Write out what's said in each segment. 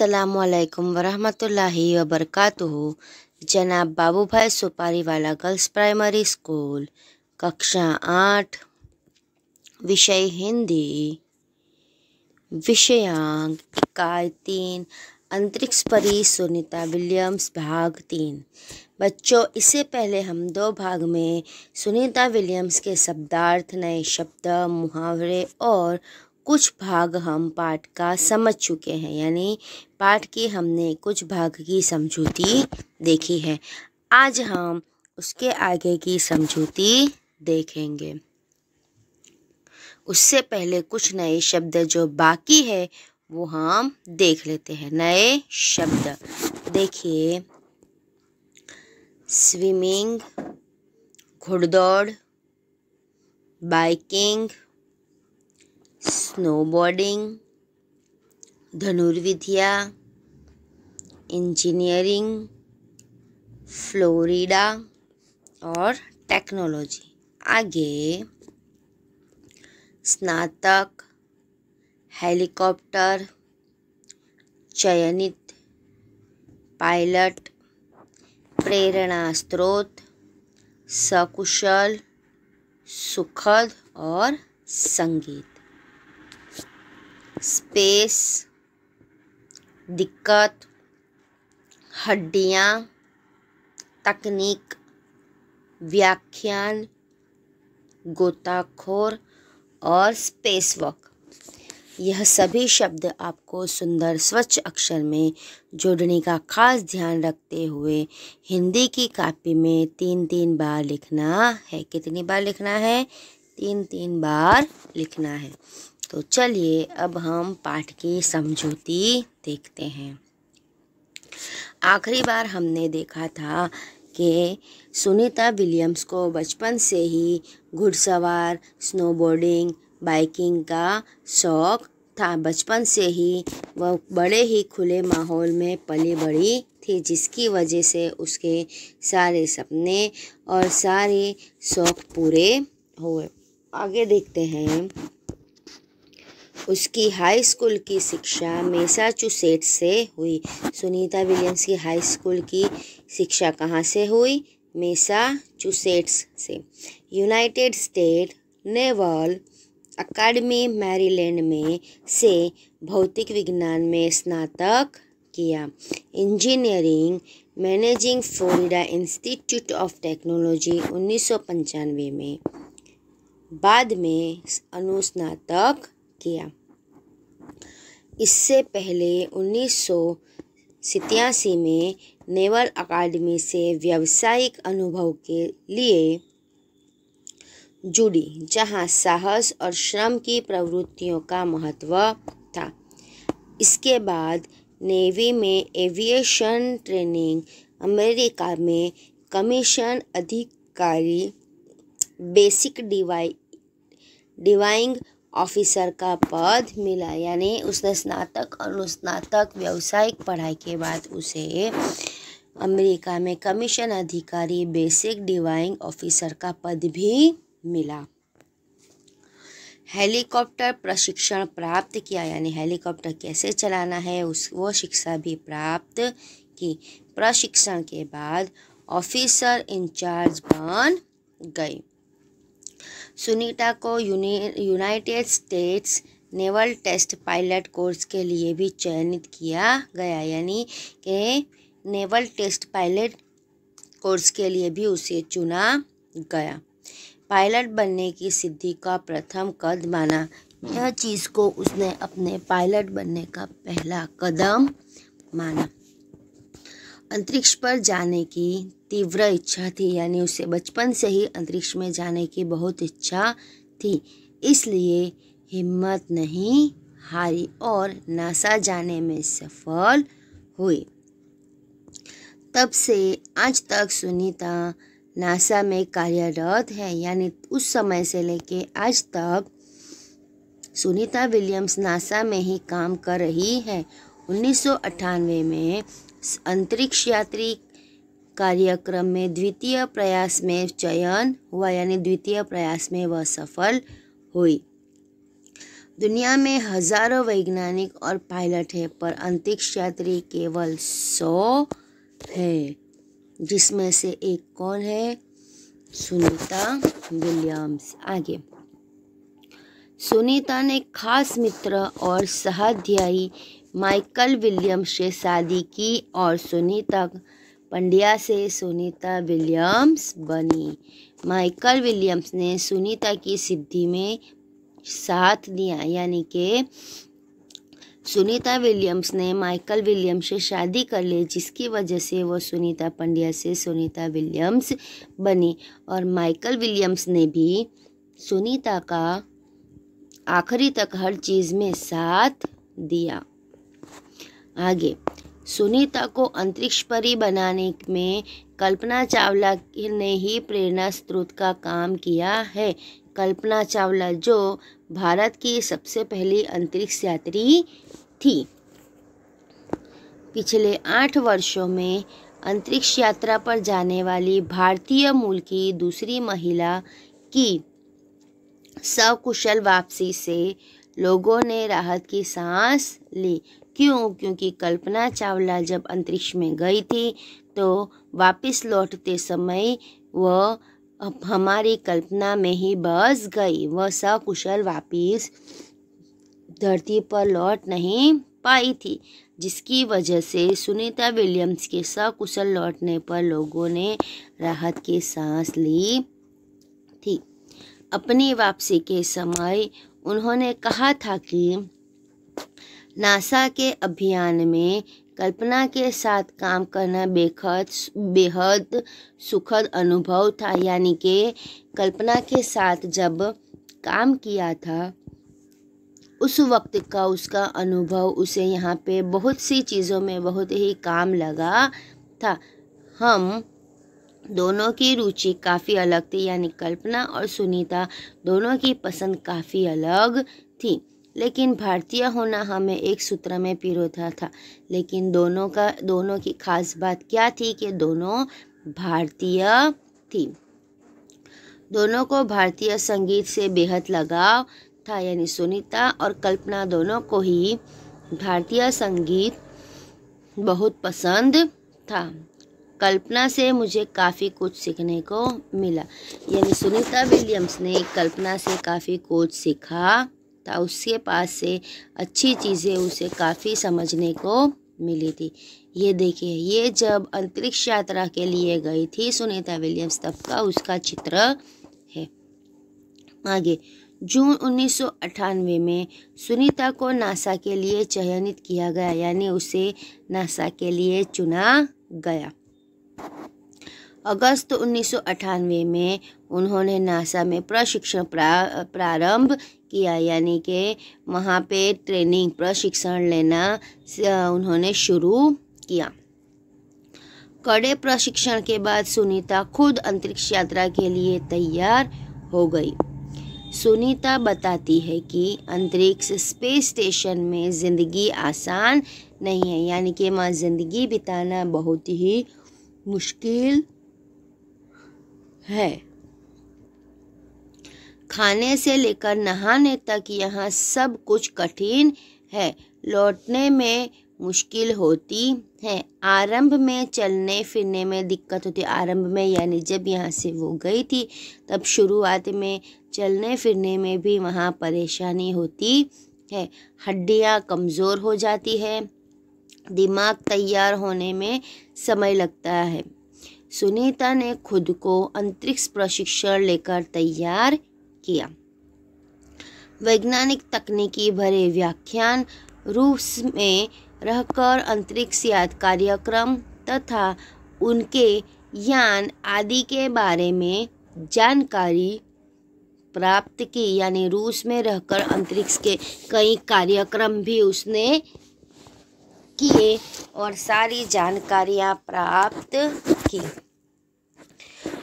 अस्सलामुअलैकुम वरहमतुल्लाहि वबरकातुहू। जनाब बाबूभाई सुपारीवाला गर्ल्स प्राइमरी स्कूल, कक्षा 8, विषय हिंदी, विषयांक इकाई 3, अंतरिक्ष परी सुनीता विलियम्स, भाग 3। बच्चों, इससे पहले हम 2 भाग में सुनीता विलियम्स के शब्दार्थ, नए शब्द, मुहावरे और कुछ भाग हम पाठ का समझ चुके हैं, यानी पाठ की हमने कुछ भाग की समझूती देखी है। आज हम उसके आगे की समझूती देखेंगे। उससे पहले कुछ नए शब्द जो बाकी है वो हम देख लेते हैं। नए शब्द देखिए, स्विमिंग, घुड़दौड़, बाइकिंग, स्नोबोर्डिंग, धनुर्विद्या, इंजीनियरिंग, फ्लोरिडा और टेक्नोलॉजी। आगे स्नातक, हेलीकॉप्टर, चयनित, पायलट, प्रेरणा स्रोत, सकुशल, सुखद और संगीत। स्पेस, दिक्कत, हड्डियाँ, तकनीक, व्याख्यान, गोताखोर और स्पेस वॉक। यह सभी शब्द आपको सुंदर स्वच्छ अक्षर में जोड़ने का खास ध्यान रखते हुए हिंदी की कॉपी में 3-3 बार लिखना है। कितनी बार लिखना है? 3-3 बार लिखना है। तो चलिए अब हम पाठ की समझूती देखते हैं। आखिरी बार हमने देखा था कि सुनीता विलियम्स को बचपन से ही घुड़सवार, स्नोबोर्डिंग, बाइकिंग का शौक था। बचपन से ही वह बड़े ही खुले माहौल में पली बड़ी थी, जिसकी वजह से उसके सारे सपने और सारे शौक पूरे हुए। आगे देखते हैं। उसकी हाई स्कूल की शिक्षा मैसाचुसेट्स से हुई। सुनीता विलियम्स की हाई स्कूल की शिक्षा कहाँ से हुई? मैसाचुसेट्स से। यूनाइटेड स्टेट नेवल अकादमी मैरीलैंड में से भौतिक विज्ञान में स्नातक किया। Engineering managing Florida institute of technology 1995 में। बाद में अनुस्नातक किया। इससे पहले 1987 में नेवल अकादमी से व्यावसायिक अनुभव के लिए जुड़ी, जहां साहस और श्रम की प्रवृत्तियों का महत्व था। इसके बाद नेवी में एविएशन ट्रेनिंग, अमेरिका में कमीशन अधिकारी, बेसिक डिवाइंग ऑफिसर का पद मिला। यानी उसने स्नातक और अनुस्नातक व्यावसायिक पढ़ाई के बाद उसे अमेरिका में कमीशन अधिकारी, बेसिक डिवाइंग ऑफिसर का पद भी मिला। हेलीकॉप्टर प्रशिक्षण प्राप्त किया, यानी हेलीकॉप्टर कैसे चलाना है वो शिक्षा भी प्राप्त की। प्रशिक्षण के बाद ऑफिसर इंचार्ज बन गई। सुनीता को United States naval test pilot course के लिए भी चयनित किया गया, यानी कि नेवल टेस्ट पायलट कोर्स के लिए भी उसे चुना गया। पायलट बनने की सिद्धि का प्रथम कदम माना। यह चीज़ को उसने अपने पायलट बनने का पहला कदम माना। अंतरिक्ष पर जाने की तीव्र इच्छा थी, यानी उसे बचपन से ही अंतरिक्ष में जाने की बहुत इच्छा थी, इसलिए हिम्मत नहीं हारी और नासा जाने में सफल हुई। तब से आज तक सुनीता नासा में कार्यरत है, यानी उस समय से लेके आज तक सुनीता विलियम्स नासा में ही काम कर रही है। 1998 में अंतरिक्ष यात्री कार्यक्रम में द्वितीय प्रयास में चयन हुआ, यानी द्वितीय प्रयास में वह सफल हुई। दुनिया में हजारों वैज्ञानिक और पायलट हैं, पर अंतरिक्ष यात्री केवल 100 है, जिसमें से एक कौन है? सुनीता विलियम्स। आगे, सुनीता ने खास मित्र और सहाध्यायी माइकल विलियम्स से शादी की और सुनीता पंड्या से सुनीता विलियम्स बनी। माइकल विलियम्स ने सुनीता की सिद्धि में साथ दिया, यानी कि सुनीता विलियम्स ने माइकल विलियम्स से शादी कर ली, जिसकी वजह से वो सुनीता पंड्या से सुनीता विलियम्स बनी। और माइकल विलियम्स ने भी सुनीता का आखिरी तक हर चीज़ में साथ दिया। आगे, सुनीता को अंतरिक्ष परी बनाने में कल्पना चावला ने ही प्रेरणा स्रोत का काम किया है। कल्पना चावला जो भारत की सबसे पहली अंतरिक्ष यात्री थी। पिछले 8 वर्षों में अंतरिक्ष यात्रा पर जाने वाली भारतीय मूल की दूसरी महिला की सकुशल वापसी से लोगों ने राहत की सांस ली। क्यों? क्योंकि कल्पना चावला जब अंतरिक्ष में गई थी तो वापस लौटते समय वह हमारी कल्पना में ही बस गई। वह सकुशल वापस धरती पर लौट नहीं पाई थी, जिसकी वजह से सुनीता विलियम्स के सकुशल लौटने पर लोगों ने राहत की सांस ली थी। अपनी वापसी के समय उन्होंने कहा था कि नासा के अभियान में कल्पना के साथ काम करना बेहद सुखद अनुभव था। यानी कि कल्पना के साथ जब काम किया था उस वक्त का उसका अनुभव उसे यहाँ पे बहुत सी चीज़ों में बहुत ही काम लगा था। हम दोनों की रुचि काफ़ी अलग थी, यानी कल्पना और सुनीता दोनों की पसंद काफ़ी अलग थी, लेकिन भारतीय होना हमें एक सूत्र में पिरोता था। लेकिन दोनों की खास बात क्या थी कि दोनों भारतीय थी। दोनों को भारतीय संगीत से बेहद लगाव था, यानी सुनीता और कल्पना दोनों को ही भारतीय संगीत बहुत पसंद था। कल्पना से मुझे काफ़ी कुछ सीखने को मिला, यानी सुनीता विलियम्स ने कल्पना से काफ़ी कुछ सीखा था। उसके पास से अच्छी चीज़ें उसे काफ़ी समझने को मिली थी। ये देखिए, ये जब अंतरिक्ष यात्रा के लिए गई थी सुनीता विलियम्स, तब का उसका चित्र है। आगे, जून 1998 में सुनीता को नासा के लिए चयनित किया गया, यानी उसे नासा के लिए चुना गया। अगस्त 1998 में उन्होंने नासा में प्रशिक्षण प्रारंभ किया, यानी कि वहाँ पे ट्रेनिंग प्रशिक्षण लेना उन्होंने शुरू किया। कड़े प्रशिक्षण के बाद सुनीता खुद अंतरिक्ष यात्रा के लिए तैयार हो गई। सुनीता बताती है कि अंतरिक्ष स्पेस स्टेशन में ज़िंदगी आसान नहीं है, यानी कि वहाँ ज़िंदगी बिताना बहुत ही मुश्किल है। खाने से लेकर नहाने तक यहाँ सब कुछ कठिन है। लौटने में मुश्किल होती है। आरंभ में चलने फिरने में दिक्कत होती है। आरंभ में यानी जब यहाँ से वो गई थी तब शुरुआत में चलने फिरने में भी वहाँ परेशानी होती है। हड्डियाँ कमज़ोर हो जाती है। दिमाग तैयार होने में समय लगता है। सुनीता ने खुद को अंतरिक्ष प्रशिक्षण लेकर तैयार किया। वैज्ञानिक तकनीकी भरे व्याख्यान, रूस में रहकर अंतरिक्ष यान कार्यक्रम तथा उनके यान आदि के बारे में जानकारी प्राप्त की, यानी रूस में रहकर अंतरिक्ष के कई कार्यक्रम भी उसने किए और सारी जानकारियाँ प्राप्त की।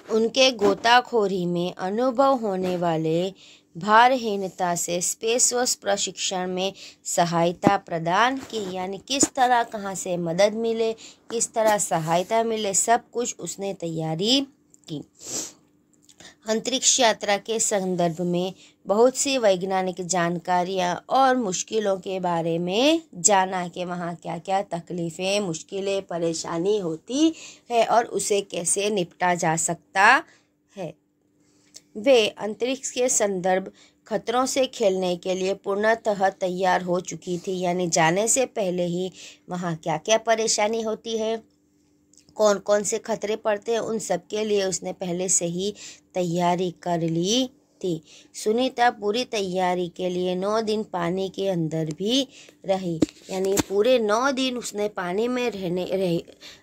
उनके गोताखोरी में अनुभव होने वाले भारहीनता से स्पेसवॉश प्रशिक्षण में सहायता प्रदान की, यानी किस तरह कहाँ से मदद मिले, किस तरह सहायता मिले, सब कुछ उसने तैयारी की। अंतरिक्ष यात्रा के संदर्भ में बहुत सी वैज्ञानिक जानकारियाँ और मुश्किलों के बारे में जाना कि वहाँ क्या क्या तकलीफ़ें, मुश्किलें, परेशानी होती है और उसे कैसे निपटा जा सकता है। वे अंतरिक्ष के संदर्भ खतरों से खेलने के लिए पूर्णतः तैयार हो चुकी थी, यानी जाने से पहले ही वहाँ क्या क्या परेशानी होती है, कौन कौन से खतरे पड़ते हैं, उन सब के लिए उसने पहले से ही तैयारी कर ली थी। सुनीता पूरी तैयारी के लिए 9 दिन पानी के अंदर भी रही, यानी पूरे 9 दिन उसने पानी में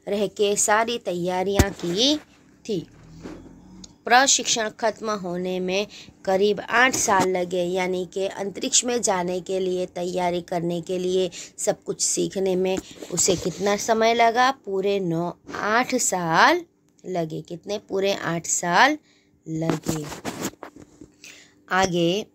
रह के सारी तैयारियां की थी। प्रशिक्षण खत्म होने में करीब 8 साल लगे, यानी कि अंतरिक्ष में जाने के लिए तैयारी करने के लिए सब कुछ सीखने में उसे कितना समय लगा? पूरे 8 साल लगे। कितने? पूरे 8 साल लगे। आगे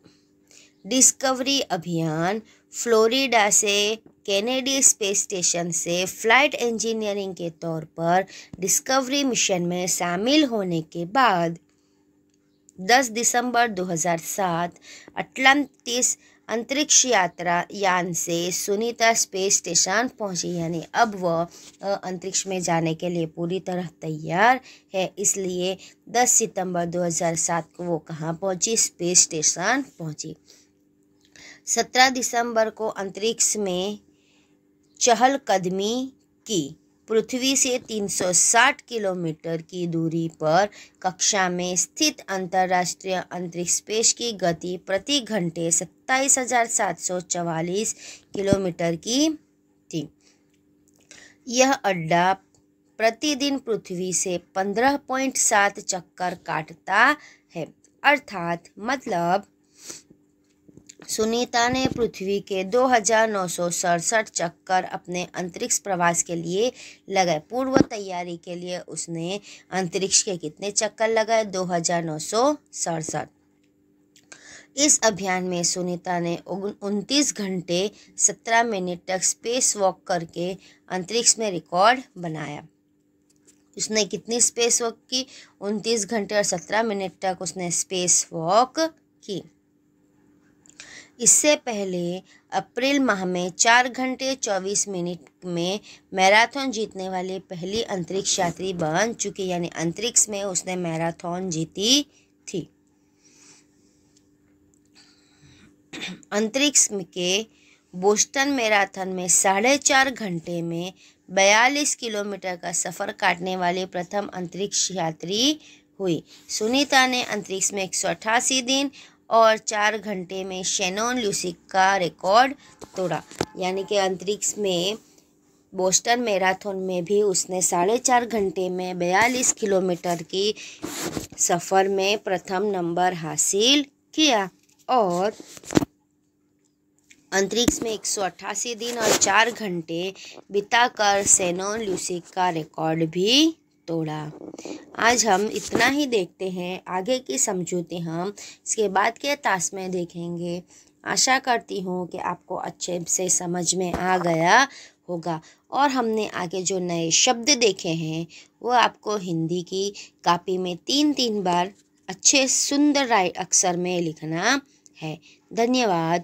डिस्कवरी अभियान। फ्लोरिडा से केनेडी स्पेस स्टेशन से फ्लाइट इंजीनियरिंग के तौर पर डिस्कवरी मिशन में शामिल होने के बाद 10 दिसंबर 2007 अटलांटिस अंतरिक्ष यान से सुनीता स्पेस स्टेशन पहुंची, यानी अब वह अंतरिक्ष में जाने के लिए पूरी तरह तैयार है। इसलिए 10 सितंबर 2007 को वो कहाँ पहुंची? स्पेस स्टेशन पहुंची। 17 दिसंबर को अंतरिक्ष में चहलकदमी की। पृथ्वी से 360 किलोमीटर की दूरी पर कक्षा में स्थित अंतर्राष्ट्रीय अंतरिक्ष स्पेस की गति प्रति घंटे 27,744 किलोमीटर की थी। यह अड्डा प्रतिदिन पृथ्वी से 15.7 चक्कर काटता है, अर्थात मतलब सुनीता ने पृथ्वी के 2,967 चक्कर अपने अंतरिक्ष प्रवास के लिए लगाए। पूर्व तैयारी के लिए उसने अंतरिक्ष के कितने चक्कर लगाए? 2,967। इस अभियान में सुनीता ने 29 घंटे 17 मिनट तक स्पेस वॉक करके अंतरिक्ष में रिकॉर्ड बनाया। उसने कितनी स्पेस वॉक की? 29 घंटे और 17 मिनट तक उसने स्पेस वॉक की। इससे पहले अप्रैल माह में 4 घंटे 24 मिनट में मैराथन जीतने वाली पहली अंतरिक्ष यात्री बन चुकी, यानी अंतरिक्ष में उसने मैराथन जीती थी। अंतरिक्ष के बोस्टन मैराथन में 4.5 घंटे में 42 किलोमीटर का सफ़र काटने वाली प्रथम अंतरिक्ष यात्री हुई। सुनीता ने अंतरिक्ष में 188 दिन और 4 घंटे में शेनॉन ल्यूसी का रिकॉर्ड तोड़ा, यानी कि अंतरिक्ष में बोस्टन मैराथन में भी उसने 4.5 घंटे में 42 किलोमीटर की सफ़र में प्रथम नंबर हासिल किया और अंतरिक्ष में 188 दिन और 4 घंटे बिताकर शेनॉन ल्यूसी का रिकॉर्ड भी तोड़ा। आज हम इतना ही देखते हैं, आगे की समझौते हम इसके बाद के टास्क में देखेंगे। आशा करती हूँ कि आपको अच्छे से समझ में आ गया होगा और हमने आगे जो नए शब्द देखे हैं वो आपको हिंदी की कॉपी में 3-3 बार अच्छे सुंदर अक्षर में लिखना है। धन्यवाद।